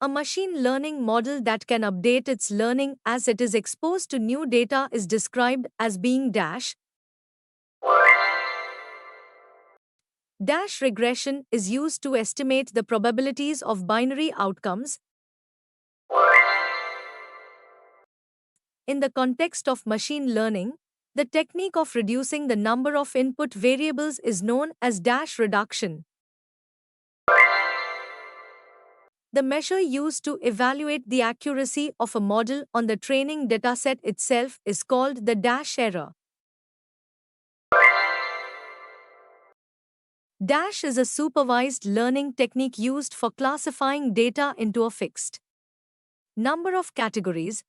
A machine learning model that can update its learning as it is exposed to new data is described as being dash. Dash regression is used to estimate the probabilities of binary outcomes. In the context of machine learning, the technique of reducing the number of input variables is known as dash reduction. The measure used to evaluate the accuracy of a model on the training dataset itself is called the dash error. Dash is a supervised learning technique used for classifying data into a fixed number of categories.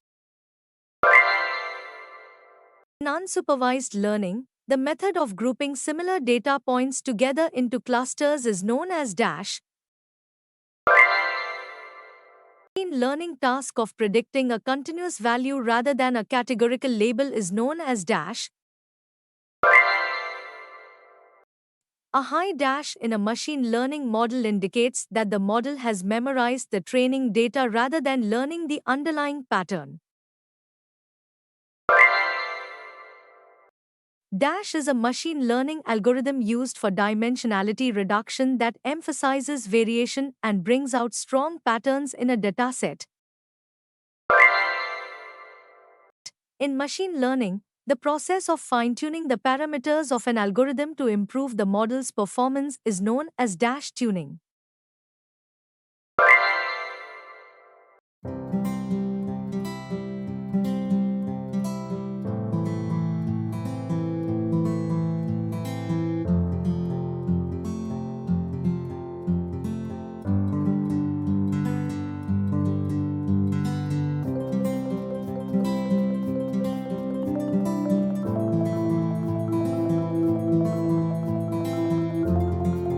In unsupervised learning, the method of grouping similar data points together into clusters is known as dash. Machine learning task of predicting a continuous value rather than a categorical label is known as dash. A high dash in a machine learning model indicates that the model has memorized the training data rather than learning the underlying pattern. Dash is a machine learning algorithm used for dimensionality reduction that emphasizes variation and brings out strong patterns in a dataset. In machine learning, the process of fine-tuning the parameters of an algorithm to improve the model's performance is known as dash tuning.